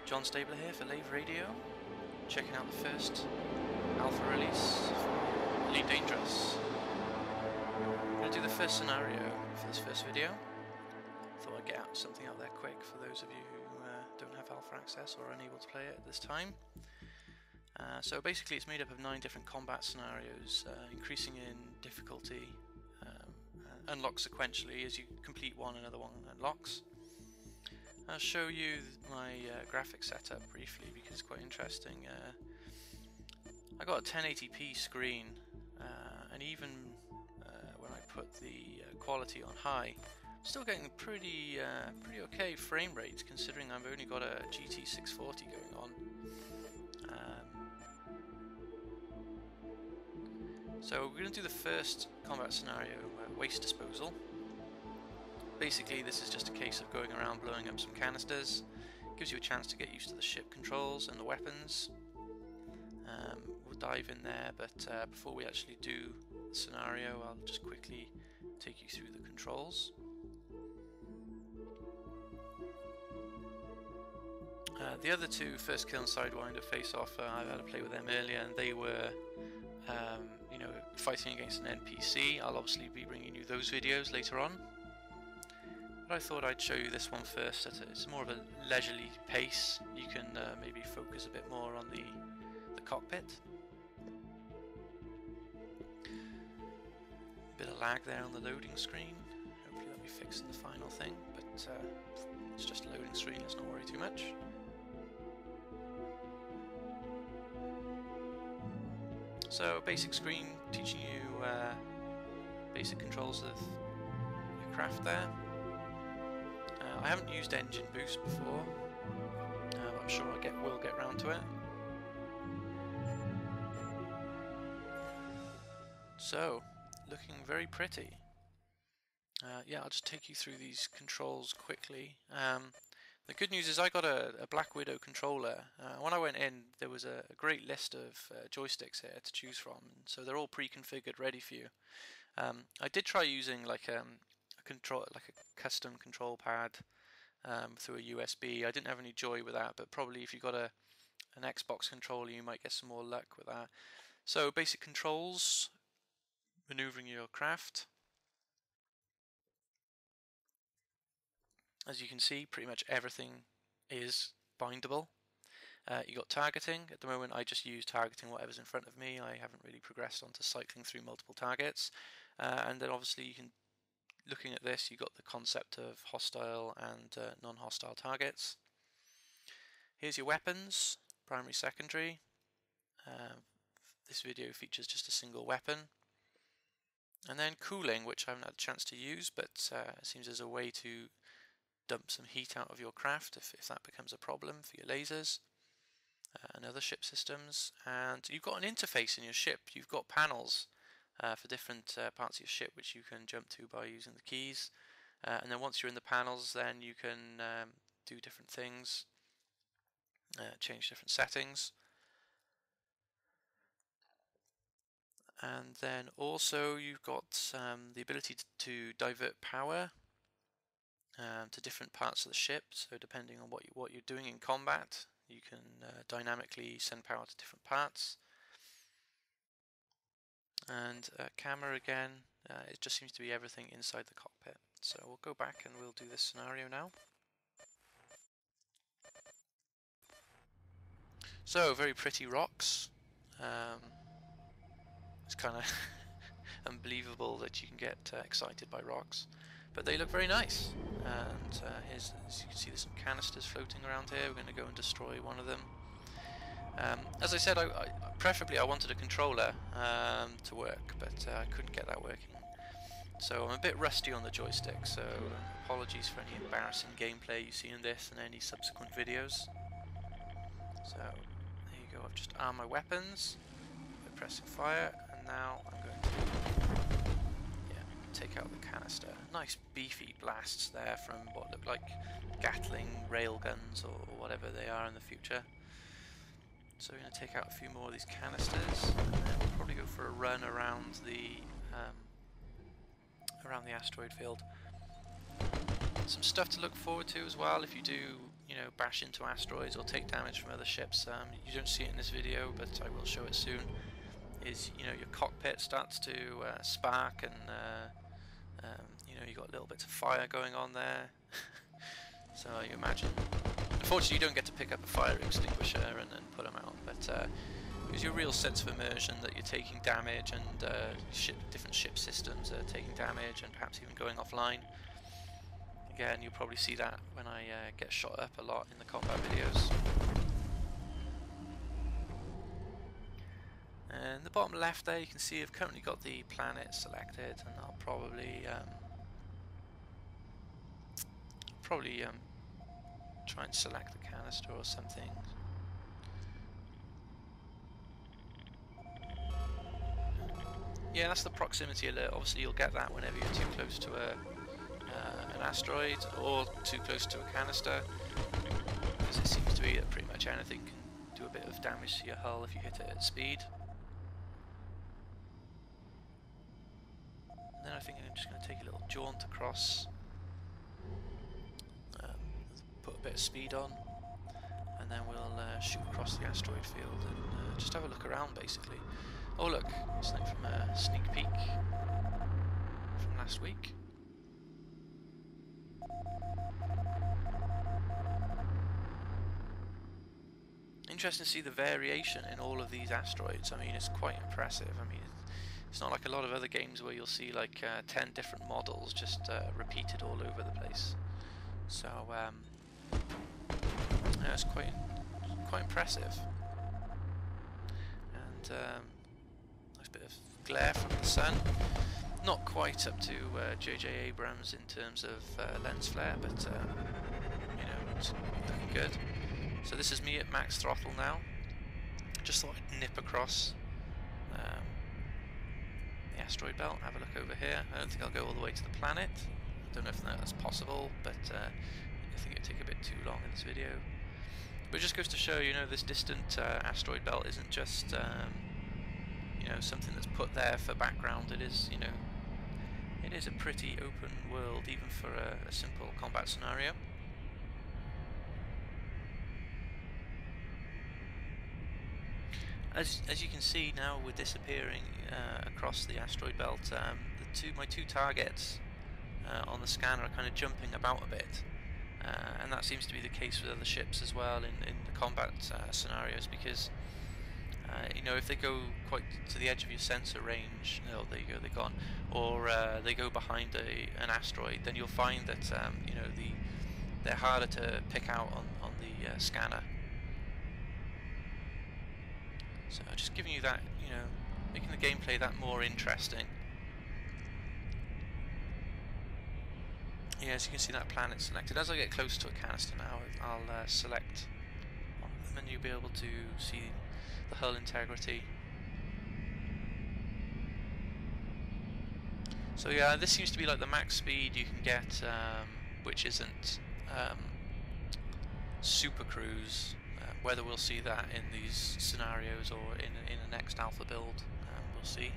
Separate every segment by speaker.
Speaker 1: John Stabler here for Lave Radio, checking out the first alpha release for Elite Dangerous. I'm going to do the first scenario for this first video. Thought I'd get something out there quick for those of you who don't have alpha access or are unable to play it at this time. So basically it's made up of 9 different combat scenarios, increasing in difficulty, unlocked sequentially. As you complete one, another one unlocks. I'll show you my graphics setup briefly because it's quite interesting. I got a 1080p screen, and even when I put the quality on high, I'm still getting pretty okay frame rates considering I've only got a GT 640 going on. So we're going to do the first combat scenario, waste disposal. Basically this is just a case of going around blowing up some canisters. Gives you a chance to get used to the ship controls and the weapons. We'll dive in there, but before we actually do the scenario I'll just quickly take you through the controls. The other two, First Kill and Sidewinder Face Off, I've had a play with them earlier and they were you know, fighting against an NPC. I'll obviously be bringing you those videos later on. But I thought I'd show you this one first. It's more of a leisurely pace. You can maybe focus a bit more on the cockpit. A bit of lag there on the loading screen. Hopefully that'll be fixed in the final thing, but it's just a loading screen, let's not worry too much. So basic screen teaching you basic controls of your craft there. I haven't used engine boost before, but I'm sure I will get round to it. So, looking very pretty. Yeah, I'll just take you through these controls quickly. The good news is I got a Black Widow controller. When I went in, there was a great list of joysticks here to choose from, and so they're all pre-configured, ready for you. I did try using like a custom control pad through a USB. I didn't have any joy with that, but probably if you got an Xbox controller, you might get some more luck with that. So basic controls, maneuvering your craft. As you can see, pretty much everything is bindable. You got targeting. At the moment I just use targeting whatever's in front of me. I haven't really progressed onto cycling through multiple targets. And then obviously you can, looking at this, you've got the concept of hostile and non-hostile targets. Here's your weapons, primary, secondary. This video features just a single weapon. And then cooling, which I haven't had a chance to use, but it seems there's a way to dump some heat out of your craft if that becomes a problem for your lasers and other ship systems. And you've got an interface in your ship. You've got panels for different parts of your ship which you can jump to by using the keys. And then once you're in the panels, then you can do different things, change different settings. And then also you've got the ability to divert power to different parts of the ship. So depending on what you're doing in combat, you can dynamically send power to different parts. And camera again, it just seems to be everything inside the cockpit. So we'll go back and we'll do this scenario now. So very pretty rocks. It's kind of unbelievable that you can get excited by rocks, but they look very nice. And here's, as you can see, there's some canisters floating around here. We're going to go and destroy one of them. As I said, preferably I wanted a controller to work, but I couldn't get that working. So I'm a bit rusty on the joystick, so apologies for any embarrassing gameplay you see in this and any subsequent videos. So there you go, I've just armed my weapons by pressing fire, and now I'm going to take out the canister. Nice beefy blasts there from what look like Gatling railguns or whatever they are in the future. So we're going to take out a few more of these canisters, and then we'll probably go for a run around the asteroid field. Some stuff to look forward to as well if you do, you know, bash into asteroids or take damage from other ships. You don't see it in this video, but I will show it soon. Is, you know, your cockpit starts to spark, and you know, you got little bits of fire going on there. So you imagine. Unfortunately, you don't get to pick up a fire extinguisher and put them out, but it gives you a real sense of immersion that you're taking damage, and different ship systems are taking damage and perhaps even going offline. Again, you'll probably see that when I get shot up a lot in the combat videos. And the bottom left there, you can see I've currently got the planet selected, and I'll probably try and select the canister or something. Yeah, that's the proximity alert. Obviously you'll get that whenever you're too close to an asteroid or too close to a canister, because it seems to be that pretty much anything can do a bit of damage to your hull if you hit it at speed. And then I think I'm just going to take a little jaunt across, put a bit of speed on, and then we'll shoot across the asteroid field and just have a look around basically. Oh look, something from a sneak peek from last week. Interesting to see the variation in all of these asteroids. I mean, it's quite impressive. I mean, it's not like a lot of other games where you'll see like 10 different models just repeated all over the place. So yeah, it's quite impressive. And nice bit of glare from the sun. Not quite up to J.J. Abrams in terms of lens flare, but you know, it's looking good. So this is me at max throttle now. Just thought I'd nip across the asteroid belt, have a look over here. I don't think I'll go all the way to the planet. I don't know if that's possible, but I think it'd take a bit too long in this video. But it just goes to show, you know, this distant asteroid belt isn't just you know, something that's put there for background. It is, you know, it is a pretty open world, even for a simple combat scenario. As you can see now, we're disappearing across the asteroid belt. My two targets on the scanner are kind of jumping about a bit, and that seems to be the case with other ships as well in the combat scenarios, because you know, if they go quite to the edge of your sensor range, oh, there you go, they're gone, or they go behind an asteroid, then you'll find that you know, they're harder to pick out on the scanner. So just giving you that, you know, making the gameplay that more interesting. Yeah, as you can see, that planet selected. As I get close to a canister now, I'll select one of them, and you'll be able to see the hull integrity. So yeah, this seems to be like the max speed you can get, which isn't super cruise. Whether we'll see that in these scenarios or in the next alpha build, we'll see.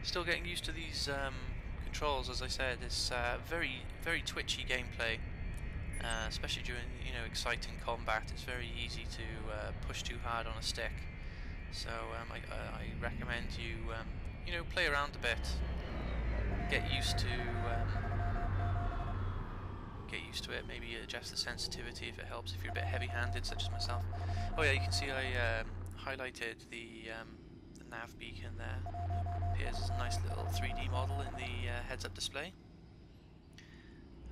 Speaker 1: Still getting used to these controls. As I said, it's very twitchy gameplay. Especially during, you know, exciting combat. It's very easy to push too hard on a stick. So I recommend you you know, play around a bit, get used to it. Maybe adjust the sensitivity if it helps, if you're a bit heavy-handed, such as myself. Oh yeah, you can see I highlighted the nav beacon there. Appears as a nice little 3D model in the heads-up display.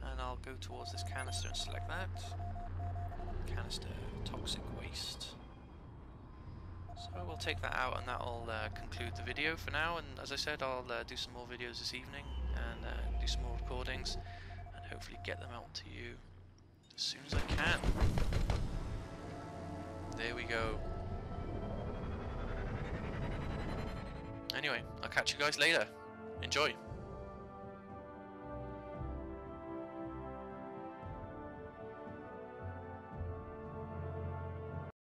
Speaker 1: And I'll go towards this canister and select that. Canister, toxic waste. So we'll take that out, and that'll conclude the video for now. And as I said, I'll do some more videos this evening and do some more recordings, and hopefully get them out to you as soon as I can. There we go. Anyway, I'll catch you guys later. Enjoy.